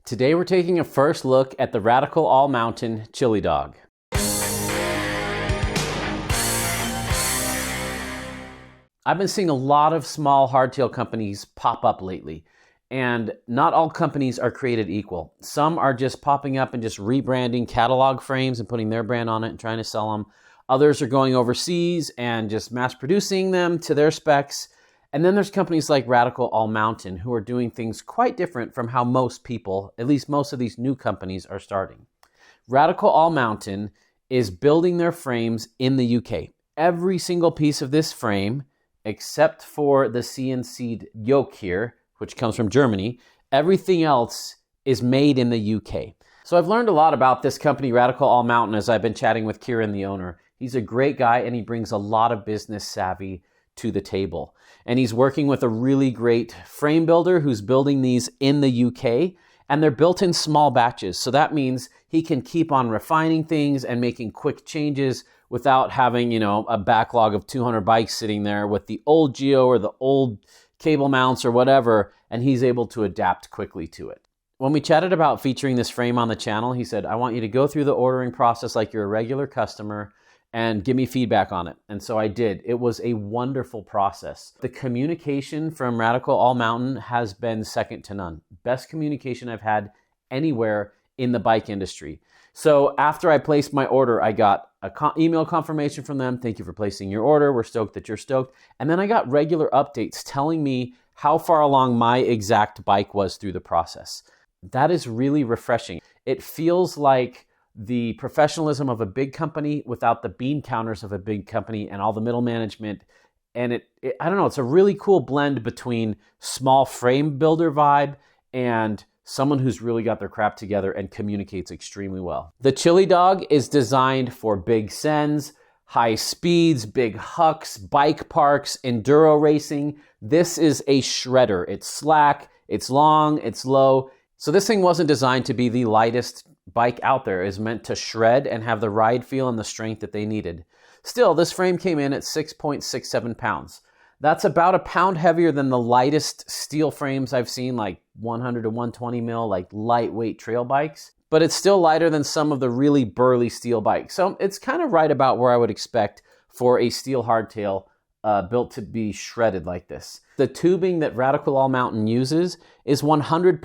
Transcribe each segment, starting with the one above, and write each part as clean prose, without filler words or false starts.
Today we're taking a first look at the Radical All Mountain Chilli Dog. I've been seeing a lot of small hardtail companies pop up lately, and not all companies are created equal. Some are just popping up and just rebranding catalog frames and putting their brand on it and trying to sell them. Others are going overseas and just mass producing them to their specs. And then there's companies like Radical All Mountain who are doing things quite different from how most people, at least most of these new companies, are starting. Radical All Mountain is building their frames in the UK. Every single piece of this frame, except for the CNC'd yoke here, which comes from Germany, everything else is made in the UK. So I've learned a lot about this company, Radical All Mountain, as I've been chatting with Kieran, the owner. He's a great guy and he brings a lot of business savvy to the table. And he's working with a really great frame builder who's building these in the UK, and they're built in small batches. So that means he can keep on refining things and making quick changes without having, a backlog of 200 bikes sitting there with the old Geo or the old cable mounts or whatever, and he's able to adapt quickly to it. When we chatted about featuring this frame on the channel, he said, I want you to go through the ordering process like you're a regular customer and give me feedback on it. And so I did. It was a wonderful process. The communication from Radical All Mountain has been second to none. Best communication I've had anywhere in the bike industry. So after I placed my order, I got an email confirmation from them. Thank you for placing your order. We're stoked that you're stoked. And then I got regular updates telling me how far along my exact bike was through the process. That is really refreshing. It feels like the professionalism of a big company without the bean counters of a big company and all the middle management. And I don't know, it's a really cool blend between small frame builder vibe and someone who's really got their crap together and communicates extremely well. The Chilli Dog is designed for big sends, high speeds, big hucks, bike parks, enduro racing. This is a shredder. It's slack, it's long, it's low. So this thing wasn't designed to be the lightest bike out there. It's meant to shred and have the ride feel and the strength that they needed. Still, this frame came in at 6.67 pounds. That's about a pound heavier than the lightest steel frames I've seen, like 100 to 120 mil, like lightweight trail bikes. But it's still lighter than some of the really burly steel bikes. So it's kind of right about where I would expect for a steel hardtail built to be shredded like this. The tubing that Radical All Mountain uses is 100%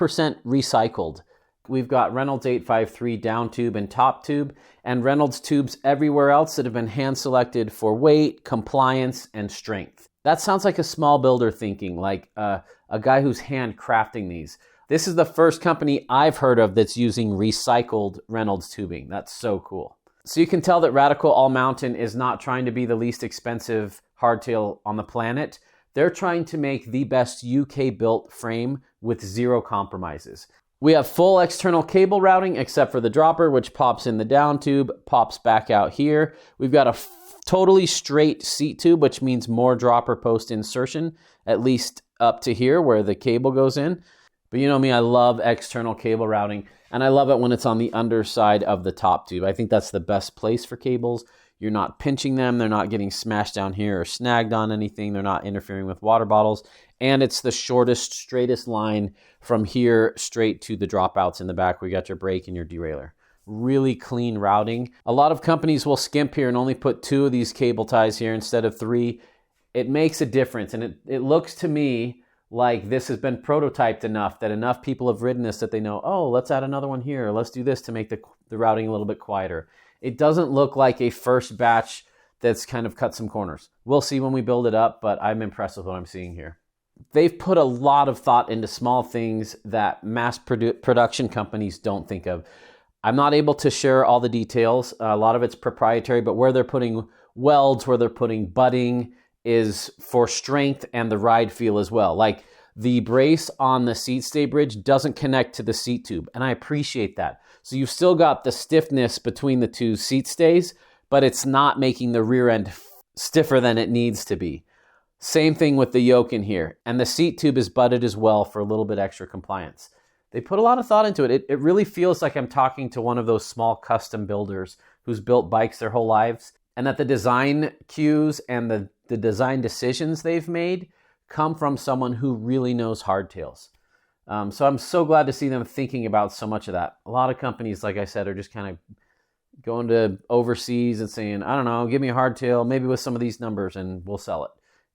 recycled. We've got Reynolds 853 down tube and top tube, and Reynolds tubes everywhere else that have been hand selected for weight, compliance, and strength. That sounds like a small builder thinking, like a guy who's hand crafting these. This is the first company I've heard of that's using recycled Reynolds tubing. That's so cool. So you can tell that Radical All Mountain is not trying to be the least expensive hardtail on the planet. They're trying to make the best UK-built frame with zero compromises. We have full external cable routing except for the dropper, which pops in the down tube, pops back out here. We've got a totally straight seat tube, which means more dropper post insertion, at least up to here where the cable goes in. But you know me, I love external cable routing, and I love it when it's on the underside of the top tube. I think that's the best place for cables. You're not pinching them. They're not getting smashed down here or snagged on anything. They're not interfering with water bottles. And it's the shortest, straightest line from here straight to the dropouts in the back where you got your brake and your derailleur. Really clean routing. A lot of companies will skimp here and only put 2 of these cable ties here instead of 3. It makes a difference. And it looks to me like this has been prototyped enough that enough people have ridden this that they know, oh, let's add another one here. Or let's do this to make the routing a little bit quieter. It doesn't look like a first batch that's kind of cut some corners. We'll see when we build it up, but I'm impressed with what I'm seeing here. They've put a lot of thought into small things that mass production companies don't think of. I'm not able to share all the details. A lot of it's proprietary, but where they're putting welds, where they're putting butting is for strength and the ride feel as well. Like the brace on the seat stay bridge doesn't connect to the seat tube, and I appreciate that. So you've still got the stiffness between the two seat stays, but it's not making the rear end stiffer than it needs to be. Same thing with the yoke in here. And the seat tube is butted as well for a little bit extra compliance. They put a lot of thought into it. It really feels like I'm talking to one of those small custom builders who's built bikes their whole lives, and that the design cues and the design decisions they've made come from someone who really knows hardtails. So I'm so glad to see them thinking about so much of that. A lot of companies, like I said, are just kind of going to overseas and saying, I don't know, give me a hardtail, maybe with some of these numbers, and we'll sell it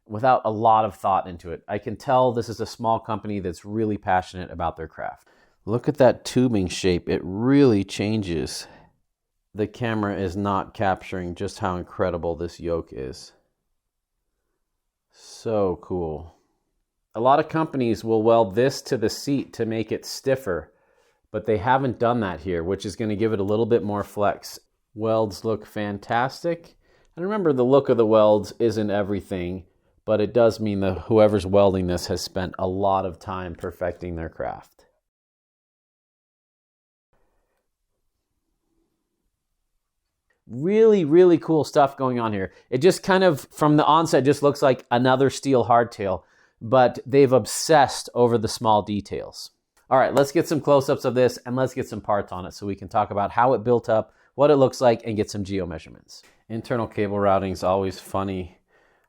without a lot of thought into it. I can tell this is a small company that's really passionate about their craft. Look at that tubing shape. It really changes. The camera is not capturing just how incredible this yoke is. So cool. A lot of companies will weld this to the seat to make it stiffer, but they haven't done that here, which is going to give it a little bit more flex. Welds look fantastic. And remember, the look of the welds isn't everything, but it does mean that whoever's welding this has spent a lot of time perfecting their craft. Really, really cool stuff going on here. It just kind of, from the onset, just looks like another steel hardtail, but they've obsessed over the small details. All right, let's get some close-ups of this and let's get some parts on it so we can talk about how it built up, what it looks like, and get some geo measurements. Internal cable routing is always funny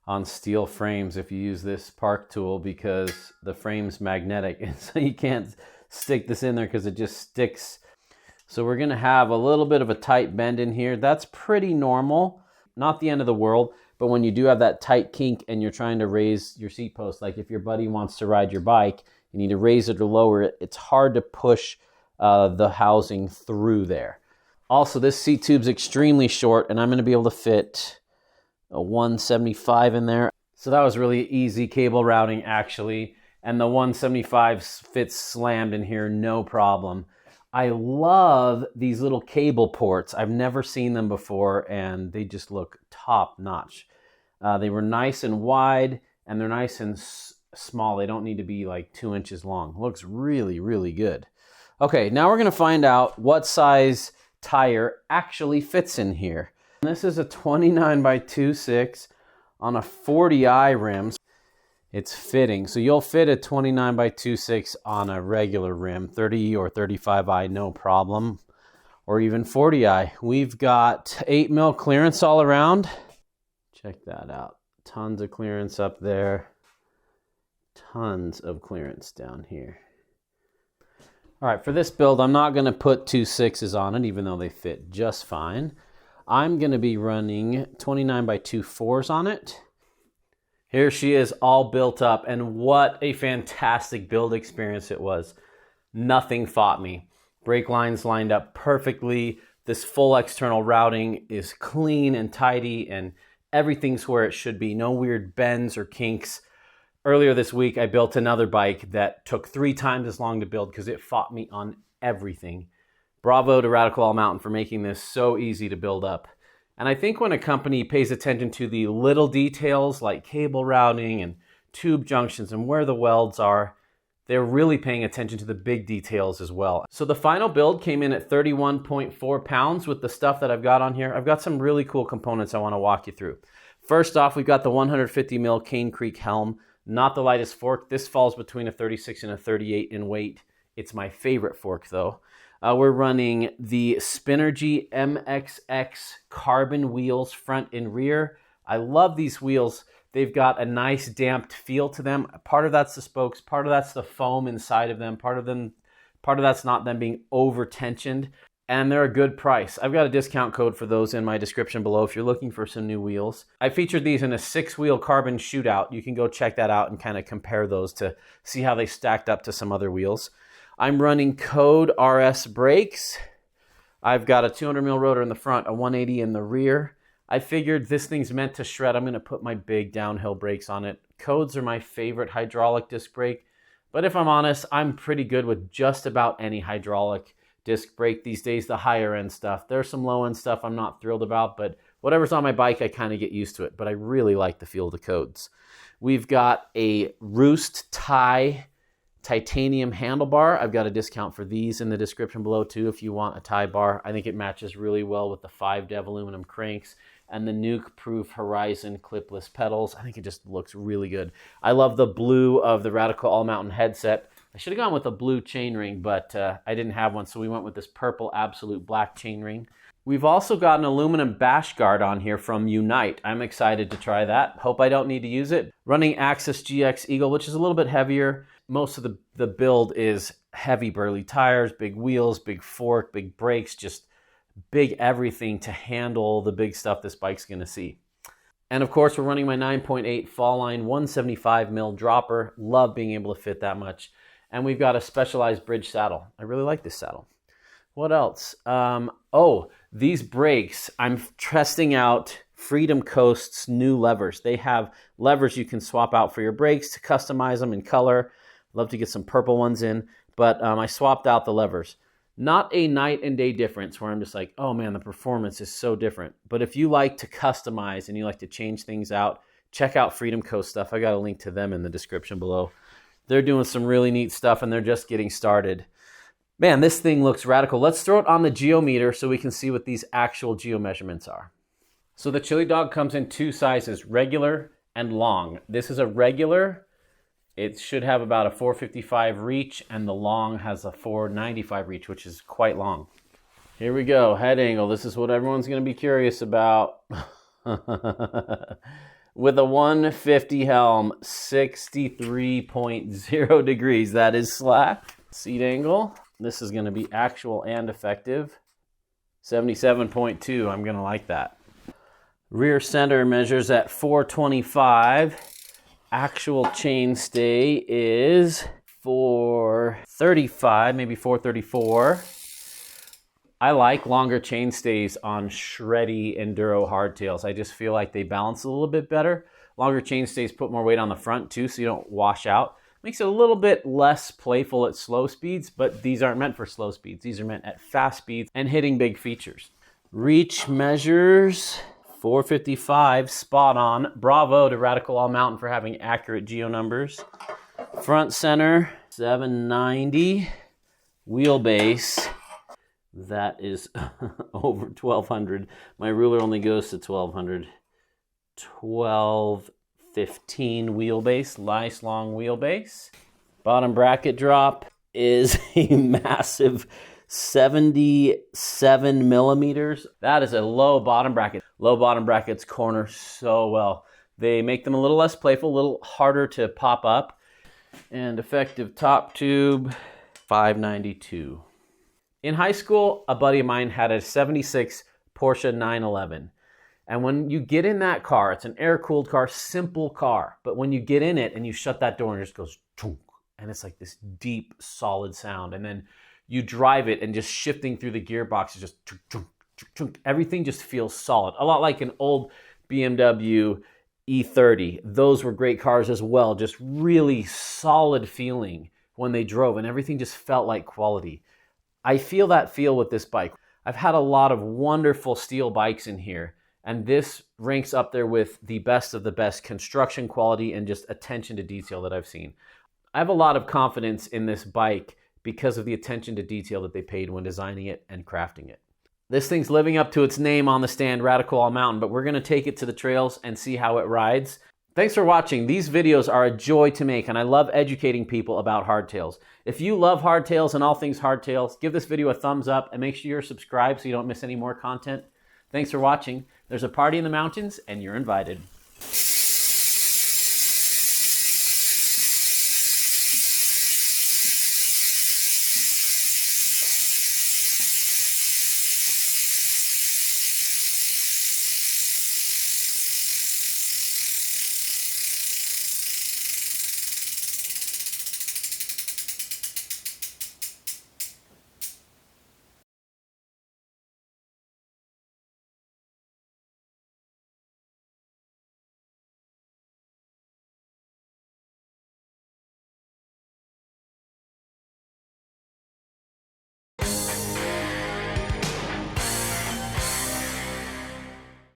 on steel frames if you use this park tool because the frame's magnetic, and so you can't stick this in there because it just sticks. So we're gonna have a little bit of a tight bend in here. That's pretty normal, not the end of the world, but when you do have that tight kink and you're trying to raise your seat post, like if your buddy wants to ride your bike, you need to raise it or lower it, it's hard to push the housing through there. Also, this seat tube's extremely short, and I'm gonna be able to fit a 175 in there. So that was really easy cable routing actually, and the 175 fits slammed in here, no problem. I love these little cable ports. I've never seen them before, and they just look top notch. They were nice and wide, and they're nice and small. They don't need to be like 2 inches long. Looks really, really good. Okay, now we're gonna find out what size tire actually fits in here. This is a 29x26 on a 40i rim. It's fitting. So you'll fit a 29x26 on a regular rim, 30 or 35i, no problem, or even 40i. We've got 8mm clearance all around. Check that out. Tons of clearance up there. Tons of clearance down here. All right, for this build, I'm not gonna put 2.6s on it, even though they fit just fine. I'm gonna be running 29x24s on it. Here she is all built up, and what a fantastic build experience it was. Nothing fought me. Brake lines lined up perfectly. This full external routing is clean and tidy, and everything's where it should be. No weird bends or kinks. Earlier this week, I built another bike that took 3 times as long to build because it fought me on everything. Bravo to Radical All Mountain for making this so easy to build up. And I think when a company pays attention to the little details like cable routing and tube junctions and where the welds are, they're really paying attention to the big details as well. So the final build came in at 31.4 pounds with the stuff that I've got on here. I've got some really cool components I want to walk you through. First off, we've got the 150mm Cane Creek helm, not the lightest fork. This falls between a 36 and a 38 in weight. It's my favorite fork though. We're running the Spinergy MXX carbon wheels front and rear. I love these wheels. They've got a nice damped feel to them. Part of that's the spokes, part of that's the foam inside of them, part of that's not them being over tensioned, and they're a good price. I've got a discount code for those in my description below if you're looking for some new wheels. I featured these in a 6-wheel carbon shootout. You can go check that out and kind of compare those to see how they stacked up to some other wheels. I'm running Code RS brakes. I've got a 200mm rotor in the front, a 180 in the rear. I figured this thing's meant to shred. I'm gonna put my big downhill brakes on it. Codes are my favorite hydraulic disc brake, but if I'm honest, I'm pretty good with just about any hydraulic disc brake these days, the higher end stuff. There's some low end stuff I'm not thrilled about, but whatever's on my bike, I kind of get used to it, but I really like the feel of the Codes. We've got a Roost tie titanium handlebar. I've got a discount for these in the description below too if you want a tie bar. I think it matches really well with the 5-dev aluminum cranks and the nuke-proof Horizon clipless pedals. I think it just looks really good. I love the blue of the Radical All Mountain headset. I should have gone with a blue chainring, but I didn't have one, so we went with this purple Absolute Black chainring. We've also got an aluminum bash guard on here from Unite. I'm excited to try that. Hope I don't need to use it. Running Axis GX Eagle, which is a little bit heavier. most of the build is heavy burly tires, big wheels, big fork, big brakes, just big everything to handle the big stuff this bike's going to see. And of course, we're running my 9.8 fall line 175 mil dropper. Love being able to fit that much. And we've got a specialized bridge saddle. I really like this saddle. What else? These brakes. I'm testing out Freedom Coast's new levers. They have levers you can swap out for your brakes to customize them in color. Love to get some purple ones in, but I swapped out the levers. Not a night and day difference where I'm just like, oh man, the performance is so different. But if you like to customize and you like to change things out, check out Freedom Coast stuff. I got a link to them in the description below. They're doing some really neat stuff and they're just getting started. Man, this thing looks radical. Let's throw it on the geometer so we can see what these actual geo measurements are. So the Chilli Dog comes in two sizes, regular and long. This is a regular. It should have about a 455 reach, and the long has a 495 reach, which is quite long. Here we go, head angle. This is what everyone's going to be curious about. With a 150 helm, 63.0 degrees. That is slack. Seat angle. This is going to be actual and effective. 77.2. I'm going to like that. Rear center measures at 425. Actual chainstay is 435, maybe 434. I like longer chainstays on shreddy Enduro hardtails. I just feel like they balance a little bit better. Longer chainstays put more weight on the front too, so you don't wash out. Makes it a little bit less playful at slow speeds, but these aren't meant for slow speeds. These are meant at fast speeds and hitting big features. Reach measures 455, spot on. Bravo to Radical All Mountain for having accurate geo numbers. Front center, 790. Wheelbase, that is over 1200. My ruler only goes to 1200. 1215 wheelbase, nice long wheelbase. Bottom bracket drop is a massive 77 millimeters. That is a low bottom bracket. Low bottom brackets corner so well. They make them a little less playful, a little harder to pop up. And effective top tube, 592. In high school, a buddy of mine had a 76 Porsche 911. And when you get in that car, it's an air-cooled car, simple car. But when you get in it and you shut that door and it just goes, chunk, and it's like this deep, solid sound. And then you drive it and just shifting through the gearbox is just chunk, chunk, chunk, chunk. Everything just feels solid. A lot like an old BMW E30. Those were great cars as well. Just really solid feeling when they drove and everything just felt like quality. I feel that feel with this bike. I've had a lot of wonderful steel bikes in here, and this ranks up there with the best of the best construction quality and just attention to detail that I've seen. I have a lot of confidence in this bike because of the attention to detail that they paid when designing it and crafting it. This thing's living up to its name on the stand, Radical All Mountain, but we're gonna take it to the trails and see how it rides. Thanks for watching. These videos are a joy to make, and I love educating people about hardtails. If you love hardtails and all things hardtails, give this video a thumbs up and make sure you're subscribed so you don't miss any more content. Thanks for watching. There's a party in the mountains, and you're invited.